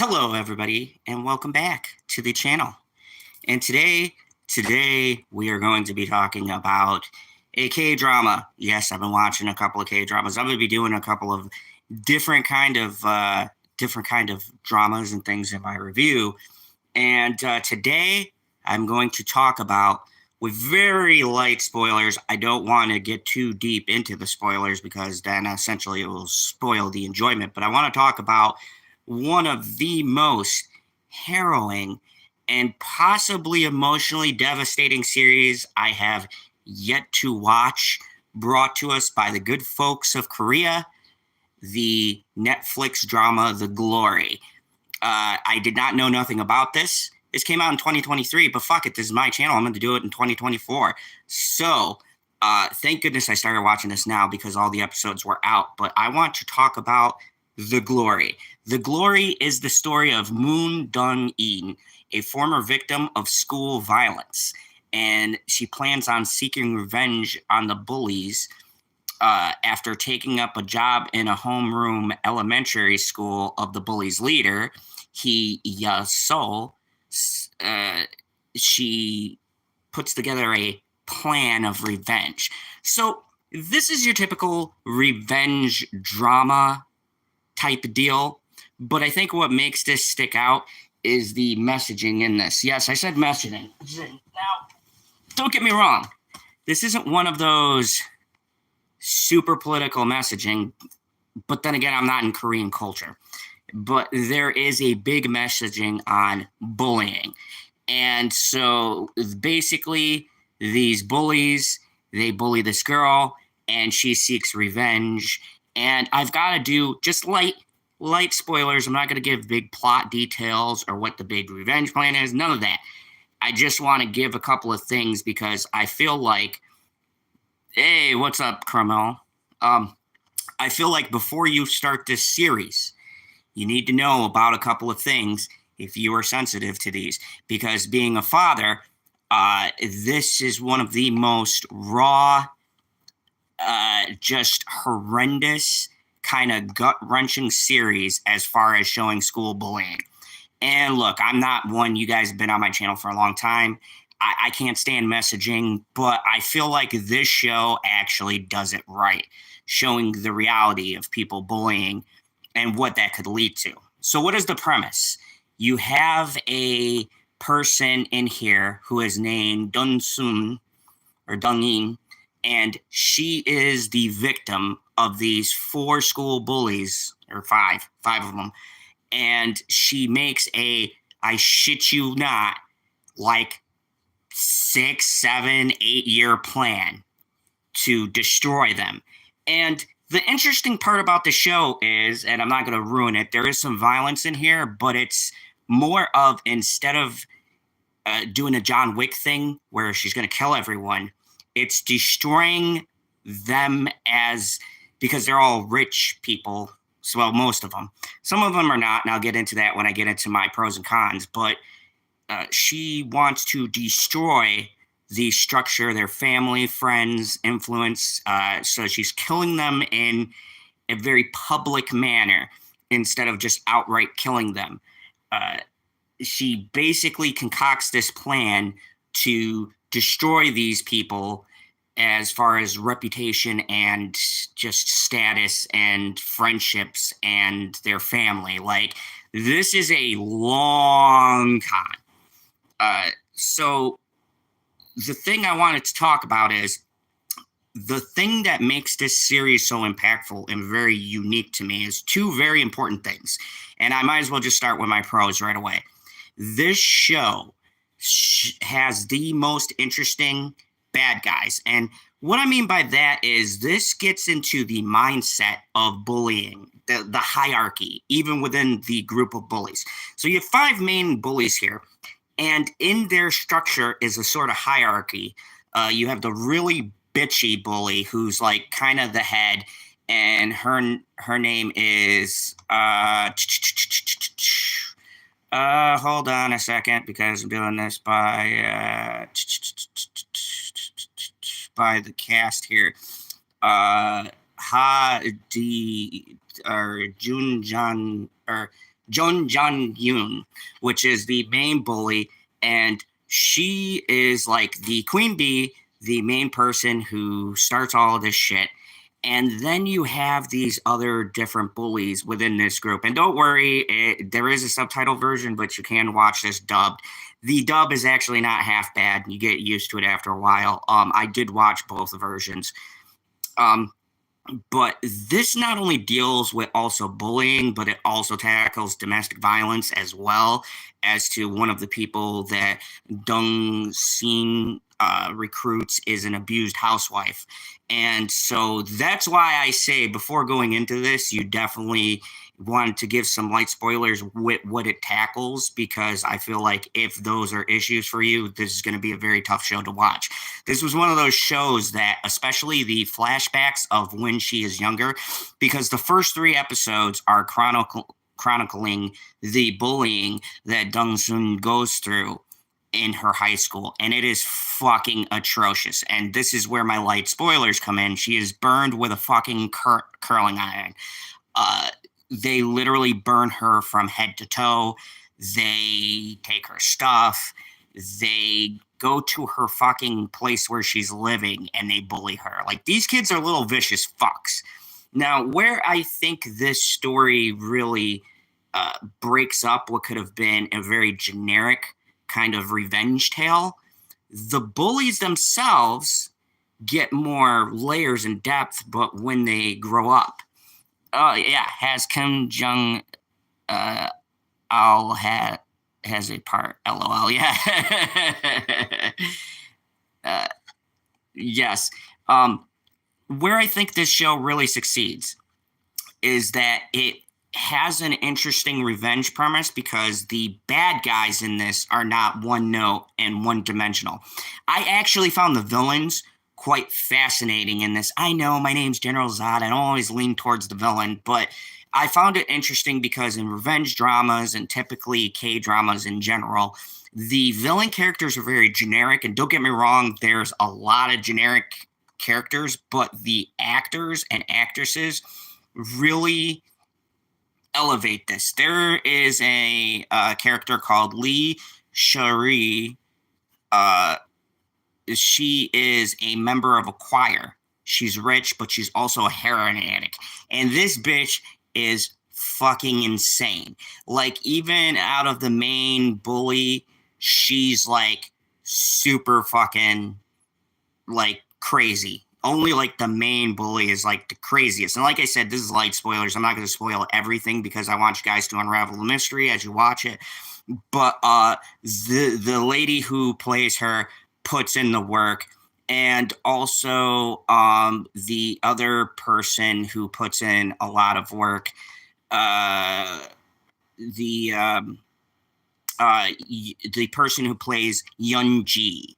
Hello, everybody, and welcome back to the channel. And today we are going to be talking about a K-drama. Yes, I've been watching a couple of K-dramas. I'm going to be doing a couple of different kind of dramas and things in my review. And today I'm going to talk about, with very light spoilers. I don't want to get too deep into the spoilers because then essentially it will spoil the enjoyment. But I want to talk about one of the most harrowing and possibly emotionally devastating series I have yet to watch, brought to us by the good folks of Korea, the Netflix drama The Glory. I did not know nothing about this. This came out in 2023, but fuck it, this is my channel. I'm going to do it in 2024. So, thank goodness I started watching this now because all the episodes were out. But I want to talk about The Glory. The Glory is the story of Moon Dong-eun, a former victim of school violence. And she plans on seeking revenge on the bullies after taking up a job in a homeroom elementary school of the bullies' leader, hye-ran. She puts together a plan of revenge. So this is your typical revenge drama type deal, but I think what makes this stick out is the messaging in this. Yes, I said messaging. Now, don't get me wrong. This isn't one of those super political messaging, but then again, I'm not in Korean culture. But there is a big messaging on bullying. And so basically, these bullies, they bully this girl, and she seeks revenge. And I've got to do just light spoilers. I'm not going to give big plot details or what the big revenge plan is. None of that. I just want to give a couple of things because I feel like, hey, what's up, Carmel? I feel like before you start this series, you need to know about a couple of things if you are sensitive to these. Because being a father, this is one of the most raw, just horrendous, kind of gut-wrenching series as far as showing school bullying. And look, I'm not one, you guys have been on my channel for a long time. I can't stand messaging, but I feel like this show actually does it right, showing the reality of people bullying and what that could lead to. So what is the premise? You have a person in here who is named Dong-eun, or Dong-eun, and she is the victim of these 4 school bullies, or five of them. And she makes a, I shit you not, like 6, 7, 8-year plan to destroy them. And the interesting part about the show is, and I'm not going to ruin it, there is some violence in here, but it's more of, instead of doing a John Wick thing where she's going to kill everyone, it's destroying them because they're all rich people. So, well, most of them. Some of them are not, and I'll get into that when I get into my pros and cons, but she wants to destroy the structure, their family, friends, influence. So she's killing them in a very public manner instead of just outright killing them. She basically concocts this plan to destroy these people as far as reputation and just status and friendships and their family. Like, this is a long con. So the thing I wanted to talk about is the thing that makes this series so impactful and very unique to me is 2 very important things. And I might as well just start with my pros right away. This show has the most interesting bad guys. And what I mean by that is this gets into the mindset of bullying, the hierarchy, even within the group of bullies. So you have 5 main bullies here. And in their structure is a sort of hierarchy. You have the really bitchy bully who's like kind of the head, and her name is hold on a second because I'm doing this by the cast here. Ha D or Jun Jan or Jun, which is the main bully, and she is like the queen bee, the main person who starts all of this shit. And then you have these other different bullies within this group. And don't worry, there is a subtitle version, but you can watch this dubbed. The dub is actually not half bad. You get used to it after a while. I did watch both versions. But this not only deals with also bullying, but it also tackles domestic violence as well, as to one of the people that Dong-eun recruits is an abused housewife. And so that's why I say before going into this, you definitely want to give some light spoilers with what it tackles, because I feel like if those are issues for you, this is going to be a very tough show to watch. This was one of those shows that, especially the flashbacks of when she is younger, because the first 3 episodes are chronicling the bullying that Dong-eun goes through in her high school, and it is fucking atrocious. And this is where my light spoilers come in. She is burned with a fucking curling iron. They literally burn her from head to toe. They take her stuff. They go to her fucking place where she's living and they bully her. Like, these kids are little vicious fucks. Now, where I think this story really breaks up what could have been a very generic kind of revenge tale, the bullies themselves get more layers and depth, but when they grow up. Oh, yeah, has Kim Jong Al has a part, LOL, yeah. Yes. Where I think this show really succeeds is that it has an interesting revenge premise, because the bad guys in this are not one note and one dimensional. I actually found the villains quite fascinating in this. I know my name's General Zod. I don't always lean towards the villain, but I found it interesting because in revenge dramas and typically K-dramas in general, the villain characters are very generic. And don't get me wrong, there's a lot of generic characters, but the actors and actresses really elevate this. There is a character called Lee Cherie. She is a member of a choir. She's rich, but she's also a heroin addict. And this bitch is fucking insane. Like, even out of the main bully, she's like super fucking like crazy. Only like the main bully is like the craziest. And like I said, this is light spoilers. I'm not going to spoil everything because I want you guys to unravel the mystery as you watch it. But the lady who plays her puts in the work, and also the other person who puts in a lot of work, the person who plays yeon-jin,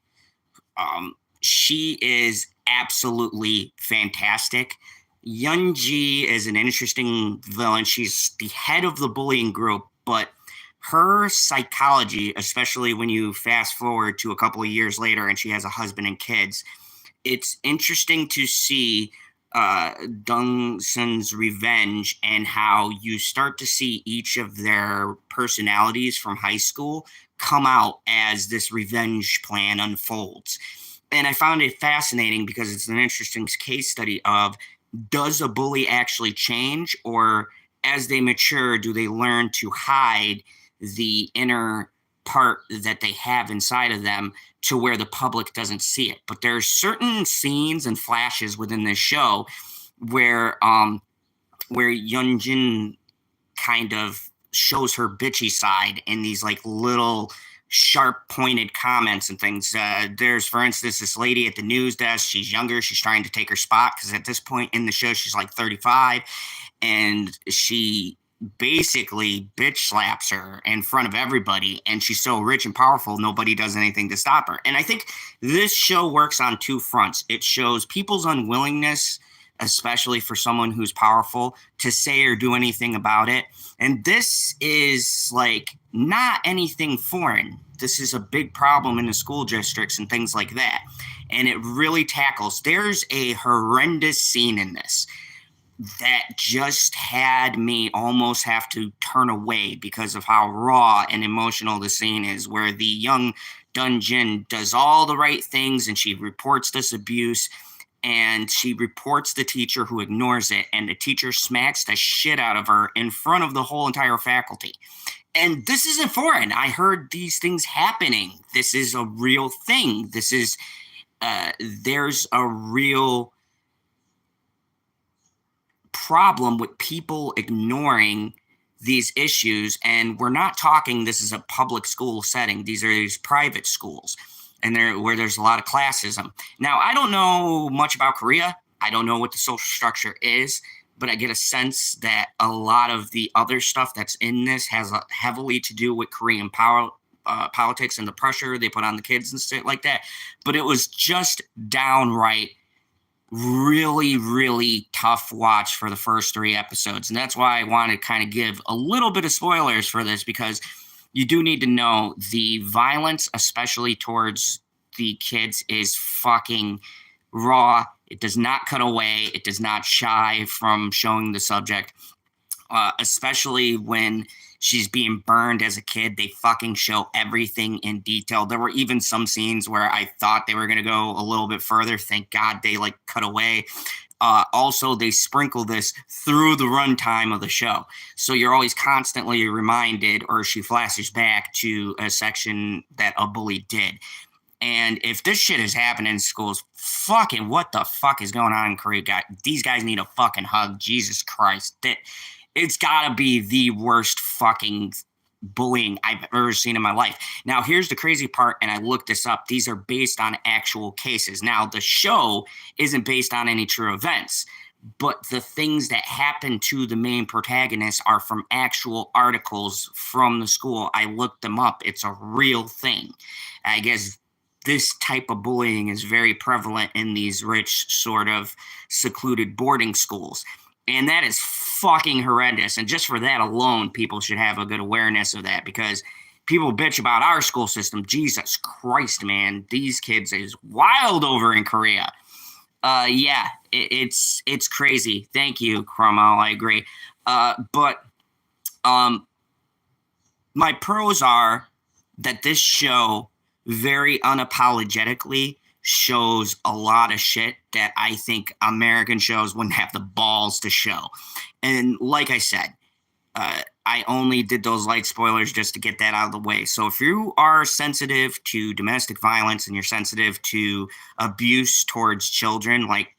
she is absolutely fantastic. Yeon-jin is an interesting villain. She's the head of the bullying group, but her psychology, especially when you fast forward to a couple of years later and she has a husband and kids, it's interesting to see Dong-eun's revenge and how you start to see each of their personalities from high school come out as this revenge plan unfolds. And I found it fascinating because it's an interesting case study of, does a bully actually change, or as they mature, do they learn to hide the inner part that they have inside of them to where the public doesn't see it? But there's certain scenes and flashes within this show where yeon-jin kind of shows her bitchy side in these like little sharp pointed comments and things. There's, for instance, this lady at the news desk. She's younger. She's trying to take her spot because at this point in the show, she's like 35, and she basically bitch slaps her in front of everybody, and she's so rich and powerful, nobody does anything to stop her. And I think this show works on 2 fronts. It shows people's unwillingness, especially for someone who's powerful, to say or do anything about it. And this is like not anything foreign. This is a big problem in the school districts and things like that. And it really tackles, there's a horrendous scene in this. that just had me almost have to turn away because of how raw and emotional the scene is, where the young Dong-eun does all the right things and she reports this abuse and she reports the teacher who ignores it, and the teacher smacks the shit out of her in front of the whole entire faculty. And this isn't foreign. I heard these things happening. This is a real thing. There's a real problem with people ignoring these issues. And we're not talking, this is a public school setting. These are these private schools, and where there's a lot of classism. Now, I don't know much about Korea. I don't know what the social structure is, but I get a sense that a lot of the other stuff that's in this has heavily to do with Korean politics and the pressure they put on the kids and shit like that. But it was just downright really, really tough watch for the first 3 episodes. And that's why I want to kind of give a little bit of spoilers for this, because you do need to know the violence, especially towards the kids, is fucking raw. It does not cut away. It does not shy from showing the subject, especially when she's being burned as a kid. They fucking show everything in detail. There were even some scenes where I thought they were going to go a little bit further. Thank God they cut away. Also, they sprinkle this through the runtime of the show. So you're always constantly reminded, or she flashes back to a section that a bully did. And if this shit is happening in schools, fucking what the fuck is going on in Korea? These guys need a fucking hug. Jesus Christ. It's gotta be the worst fucking bullying I've ever seen in my life. Now, here's the crazy part, and I looked this up. These are based on actual cases. Now, the show isn't based on any true events, but the things that happen to the main protagonist are from actual articles from the school. I looked them up. It's a real thing. I guess this type of bullying is very prevalent in these rich, sort of secluded boarding schools. And that is fucking horrendous. And just for that alone, people should have a good awareness of that, because people bitch about our school system. Jesus Christ, man. These kids is wild over in Korea. Yeah, it's crazy. Thank you, Cromwell. I agree. But my pros are that this show very unapologetically shows a lot of shit that I think American shows wouldn't have the balls to show. And like I said, I only did those light spoilers just to get that out of the way. So if you are sensitive to domestic violence and you're sensitive to abuse towards children, like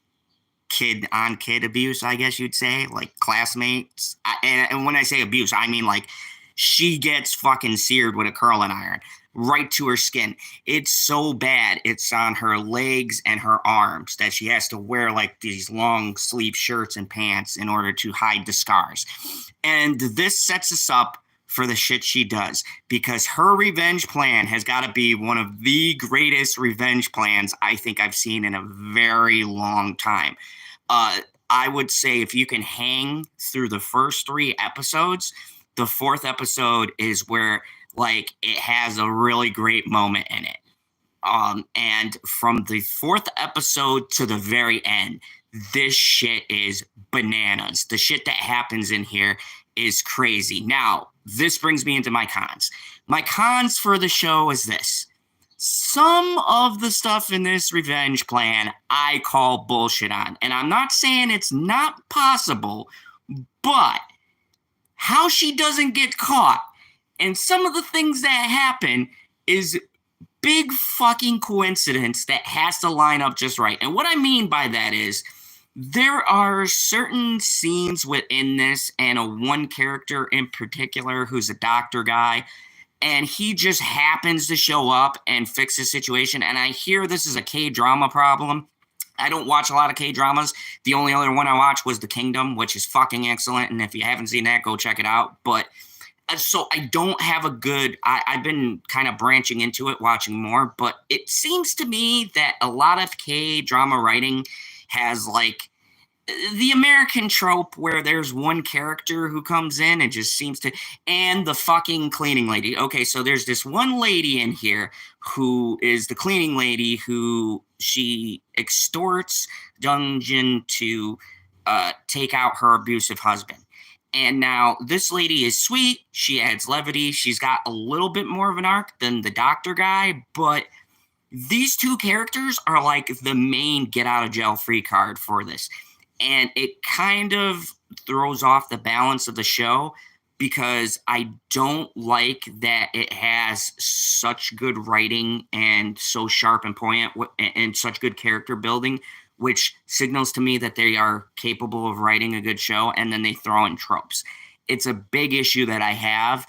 kid-on-kid abuse, I guess you'd say, like classmates. And when I say abuse, I mean like she gets fucking seared with a curling iron right to her skin. It's so bad. It's on her legs and her arms that she has to wear like these long sleeve shirts and pants in order to hide the scars. And this sets us up for the shit she does, because her revenge plan has got to be one of the greatest revenge plans I think I've seen in a very long time. I would say if you can hang through the first 3 episodes, the 4th episode is where like it has a really great moment in it. And from the 4th episode to the very end, this shit is bananas. The shit that happens in here is crazy. Now, this brings me into my cons. My cons for the show is this. Some of the stuff in this revenge plan I call bullshit on. And I'm not saying it's not possible, but how she doesn't get caught and some of the things that happen is big fucking coincidence that has to line up just right. And what I mean by that is there are certain scenes within this, and one character in particular who's a doctor guy, and he just happens to show up and fix the situation. And I hear this is a K-drama problem. I don't watch a lot of K-dramas. The only other one I watched was The Kingdom, which is fucking excellent. And if you haven't seen that, go check it out. But so I don't have a good, I've been kind of branching into it, watching more, but it seems to me that a lot of K-drama writing has like the American trope where there's one character who comes in and just seems to, and the fucking cleaning lady. Okay, so there's this one lady in here who is the cleaning lady who she extorts Dong-eun to take out her abusive husband. And now this lady is sweet. She adds levity. She's got a little bit more of an arc than the doctor guy, but these two characters are like the main get out of jail free card for this. And it kind of throws off the balance of the show because I don't like that it has such good writing and so sharp and poignant and such good character building, which signals to me that they are capable of writing a good show, and then they throw in tropes. It's a big issue that I have,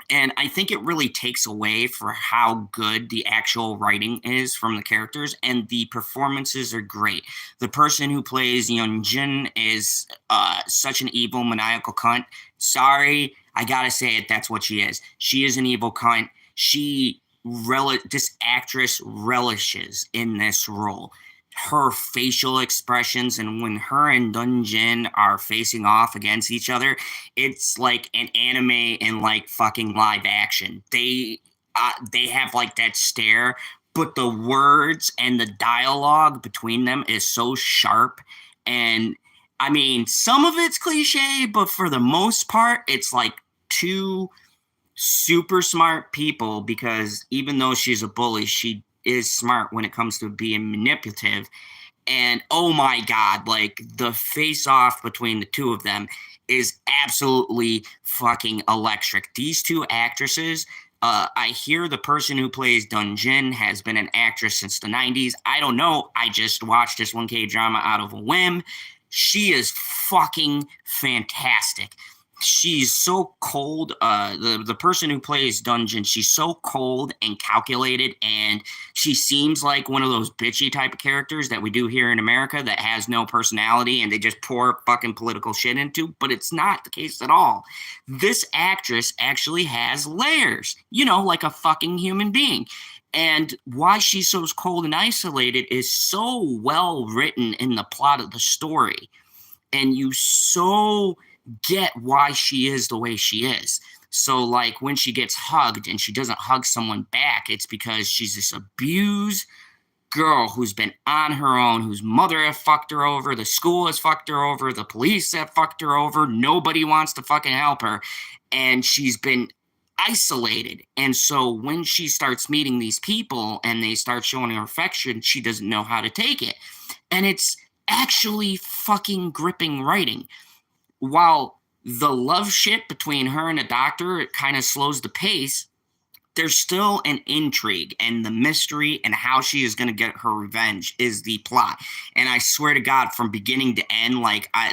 and I think it really takes away for how good the actual writing is from the characters, and the performances are great. The person who plays yeon-jin is such an evil, maniacal cunt. Sorry, I gotta say it. That's what she is. She is an evil cunt. This actress relishes in this role. Her facial expressions, and when her and Dong-eun are facing off against each other, it's like an anime in like fucking live action. They have like that stare, but the words and the dialogue between them is so sharp. And I mean, some of it's cliche, but for the most part, it's like two super smart people, because even though she's a bully, she is smart when it comes to being manipulative. And oh my god, like the face off between the two of them is absolutely fucking electric. These two actresses, I hear the person who plays Dong-eun has been an actress since the 90s. I don't know. I just watched this 1K drama out of a whim. She is fucking fantastic. She's so cold. The person who plays Dong-eun, she's so cold and calculated, and she seems like one of those bitchy type of characters that we do here in America that has no personality and they just pour fucking political shit into, but it's not the case at all. This actress actually has layers, like a fucking human being. And why she's so cold and isolated is so well written in the plot of the story. And you so get why she is the way she is. So like when she gets hugged and she doesn't hug someone back, it's because she's this abused girl who's been on her own, whose mother has fucked her over, the school has fucked her over, the police have fucked her over, nobody wants to fucking help her, and she's been isolated. And so when she starts meeting these people and they start showing her affection, she doesn't know how to take it. And it's actually fucking gripping writing. While the love shit between her and the doctor, it kind of slows the pace, there's still an intrigue, and the mystery and how she is going to get her revenge is the plot. And I swear to God, from beginning to end,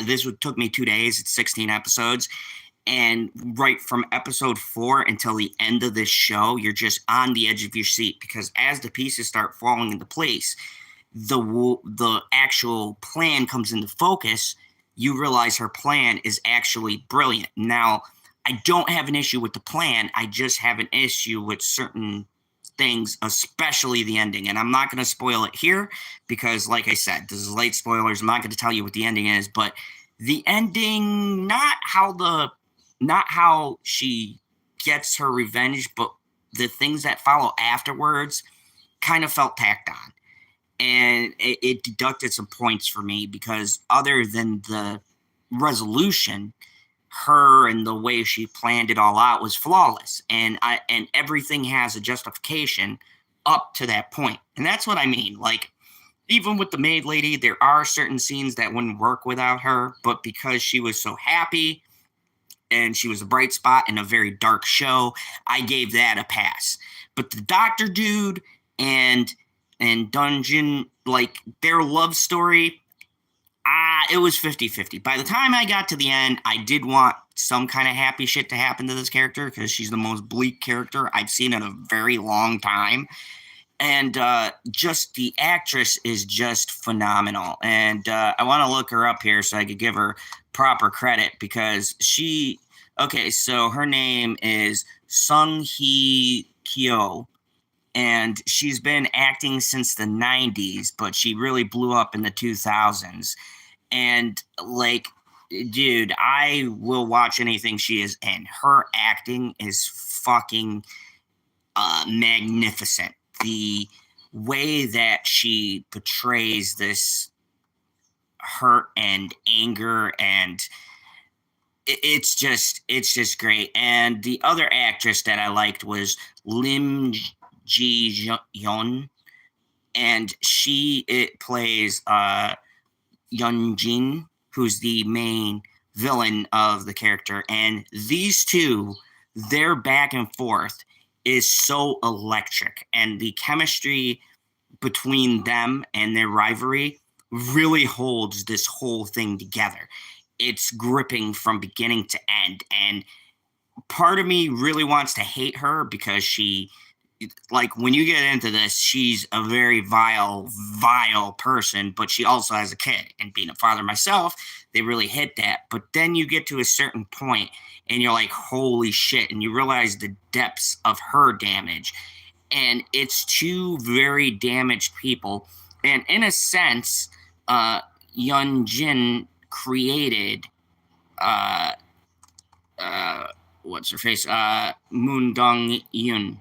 this took me 2 days. It's 16 episodes. And right from episode 4 until the end of this show, you're just on the edge of your seat, because as the pieces start falling into place, the actual plan comes into focus. You realize her plan is actually brilliant. Now, I don't have an issue with the plan. I just have an issue with certain things, especially the ending. And I'm not going to spoil it here because, like I said, this is late spoilers. I'm not going to tell you what the ending is, but the ending, not how she gets her revenge, but the things that follow afterwards kind of felt tacked on. And it deducted some points for me, because other than the resolution, her and the way she planned it all out was flawless. And everything has a justification up to that point. And that's what I mean. Like, even with the maid lady, there are certain scenes that wouldn't work without her, but because she was so happy and she was a bright spot in a very dark show, I gave that a pass. But the doctor dude and Dong-eun, like, their love story, it was 50-50. By the time I got to the end, I did want some kind of happy shit to happen to this character, because she's the most bleak character I've seen in a very long time. And just the actress is just phenomenal. And I want to look her up here so I could give her proper credit, because so her name is Sung-hee-kyo. And she's been acting since the 90s, but she really blew up in the 2000s. And, like, dude, I will watch anything she is in. Her acting is fucking magnificent. The way that she portrays this hurt and anger, and it's just great. And the other actress that I liked was Lim ji-yeon, and it plays yeon-jin, who's the main villain of the character. And these two, their back and forth is so electric, and the chemistry between them and their rivalry really holds this whole thing together. It's gripping from beginning to end, and part of me really wants to hate her because like when you get into this, she's a very vile person, but she also has a kid. And being a father myself, they really hit that. But then you get to a certain point and you're like, holy shit. And you realize the depths of her damage. And it's two very damaged people. And in a sense, Yeon-jin created uh, what's her face? Moon Dong-eun.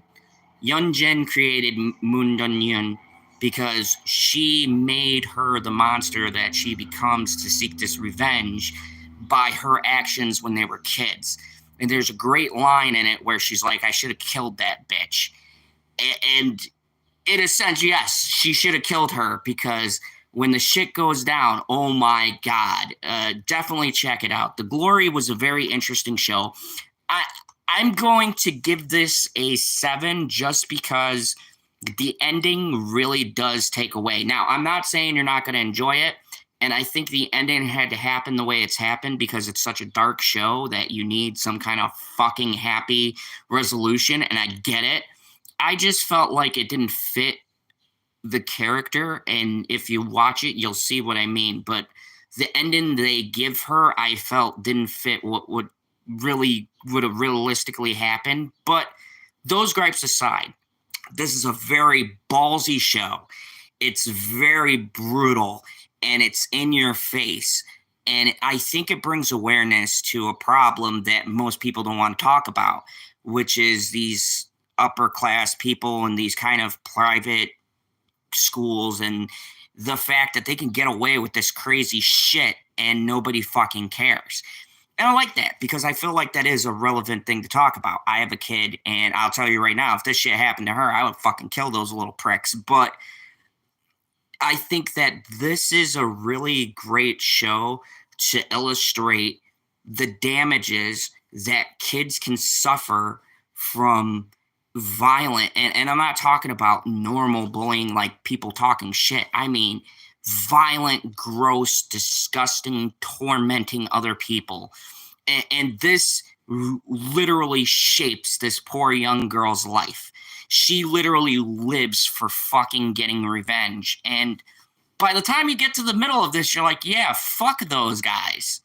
Yeon-jin created Moon Dong-eun because she made her the monster that she becomes to seek this revenge by her actions when they were kids. And there's a great line in it where she's like, I should have killed that bitch. And in a sense, yes, she should have killed her because when the shit goes down, oh my God, definitely check it out. The Glory was a very interesting show. I'm going to give this a 7 just because the ending really does take away. Now, I'm not saying you're not going to enjoy it, and I think the ending had to happen the way it's happened because it's such a dark show that you need some kind of fucking happy resolution, and I get it. I just felt like it didn't fit the character, and if you watch it, you'll see what I mean. But the ending they give her, I felt didn't fit what really would have realistically happened. But those gripes aside, this is a very ballsy show. It's very brutal and it's in your face. And I think it brings awareness to a problem that most people don't want to talk about, which is these upper class people and these kind of private schools and the fact that they can get away with this crazy shit and nobody fucking cares. And I like that because I feel like that is a relevant thing to talk about. I have a kid, and I'll tell you right now, if this shit happened to her, I would fucking kill those little pricks. But I think that this is a really great show to illustrate the damages that kids can suffer from violent, and I'm not talking about normal bullying like people talking shit. I mean violent, gross, disgusting, tormenting other people. And this literally shapes this poor young girl's life. She literally lives for fucking getting revenge. And by the time you get to the middle of this, you're like, yeah, fuck those guys.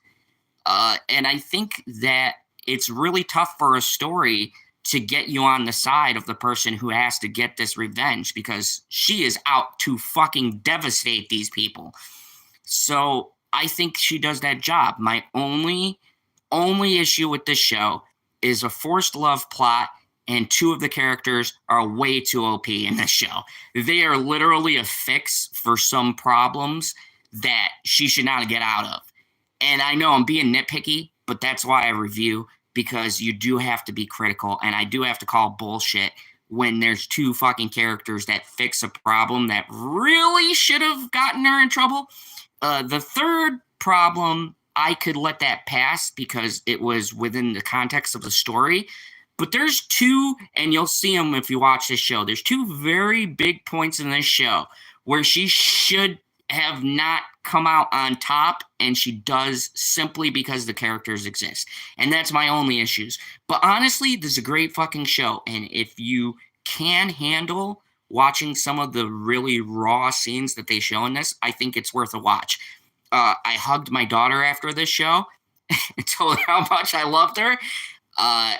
And I think that it's really tough for a story to get you on the side of the person who has to get this revenge because she is out to fucking devastate these people. So I think she does that job. My only issue with this show is a forced love plot, and two of the characters are way too OP in this show. They are literally a fix for some problems that she should not get out of. And I know I'm being nitpicky, but that's why I review, because you do have to be critical, and I do have to call bullshit when there's two fucking characters that fix a problem that really should have gotten her in trouble. The third problem, I could let that pass because it was within the context of the story. But there's two, and you'll see them if you watch this show, there's two very big points in this show where she should have not come out on top, and she does simply because the characters exist. And that's my only issues. But honestly, this is a great fucking show. And if you can handle watching some of the really raw scenes that they show in this, I think it's worth a watch. I hugged my daughter after this show and told her how much I loved her.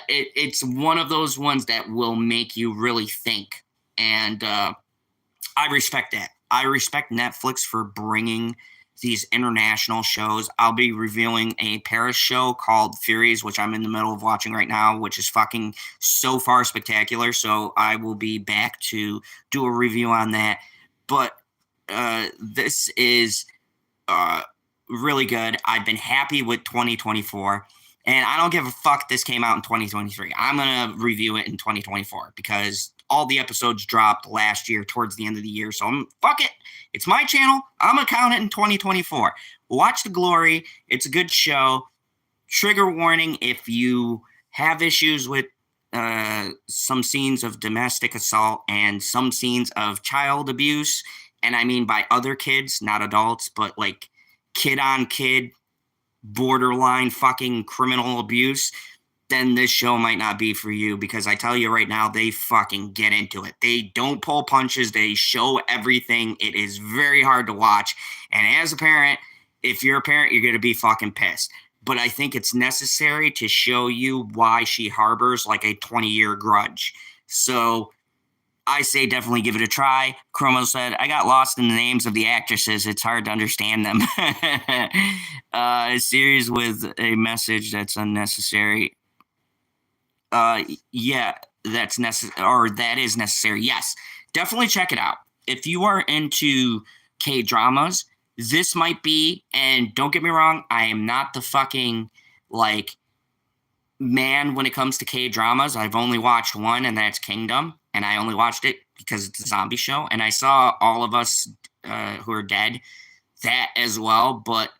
It's one of those ones that will make you really think. And I respect that. I respect Netflix for bringing these international shows. I'll be reviewing a Paris show called Furies, which I'm in the middle of watching right now, which is fucking so far spectacular. So I will be back to do a review on that. But this is really good. I've been happy with 2024. And I don't give a fuck this came out in 2023. I'm going to review it in 2024 because all the episodes dropped last year towards the end of the year. So fuck it. It's my channel. I'm going to count it in 2024. Watch The Glory. It's a good show. Trigger warning if you have issues with some scenes of domestic assault and some scenes of child abuse. And I mean by other kids, not adults, but like kid on kid, borderline fucking criminal abuse, then this show might not be for you because I tell you right now, they fucking get into it. They don't pull punches. They show everything. It is very hard to watch. And as a parent, if you're a parent, you're going to be fucking pissed. But I think it's necessary to show you why she harbors like a 20-year grudge. So I say definitely give it a try. Chromo said, I got lost in the names of the actresses. It's hard to understand them. A series with a message that's unnecessary. Yeah, that's necessary, or that is necessary. Yes, definitely check it out. If you are into K-dramas, this might be, and don't get me wrong, I am not the fucking, like, man when it comes to K-dramas. I've only watched one, and that's Kingdom. And I only watched it because it's a zombie show. And I saw All of Us Who Are Dead, that as well. But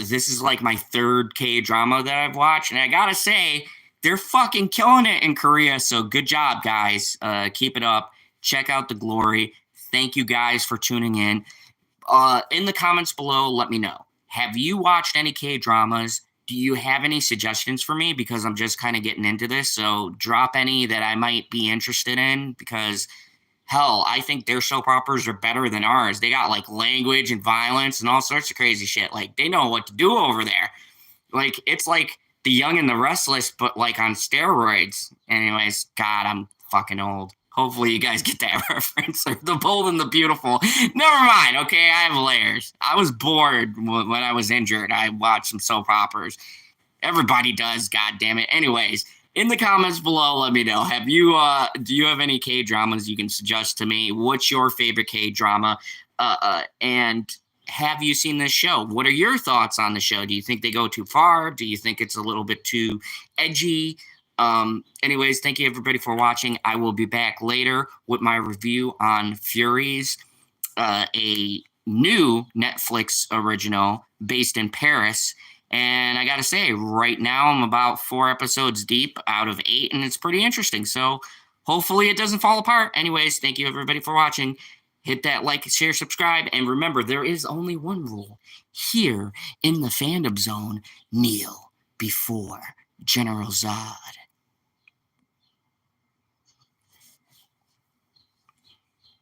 this is like my third K-drama that I've watched. And I gotta say, they're fucking killing it in Korea. So good job, guys. Keep it up. Check out The Glory. Thank you guys for tuning in. In the comments below, let me know. Have you watched any K-dramas? Do you have any suggestions for me? Because I'm just kind of getting into this. So drop any that I might be interested in because, hell, I think their soap operas are better than ours. They got, like, language and violence and all sorts of crazy shit. Like, they know what to do over there. Like, it's like The Young and the Restless, but, like, on steroids. Anyways, God, I'm fucking old. Hopefully you guys get that reference. Or The Bold and the Beautiful. Never mind, okay? I have layers. I was bored when I was injured. I watched some soap operas. Everybody does, God damn it. Anyways, in the comments below, let me know. Have you, do you have any K-dramas you can suggest to me? What's your favorite K-drama? And have you seen this show? What are your thoughts on the show? Do you think they go too far? Do you think it's a little bit too edgy? Anyways, thank you everybody for watching. I will be back later with my review on Furies, a new Netflix original based in Paris. And I gotta say, right now I'm about 4 episodes deep out of 8, and it's pretty interesting. So hopefully it doesn't fall apart. Anyways, thank you everybody for watching. Hit that like, share, subscribe, and remember, there is only one rule. Here in the Fandom Zone, kneel before General Zod.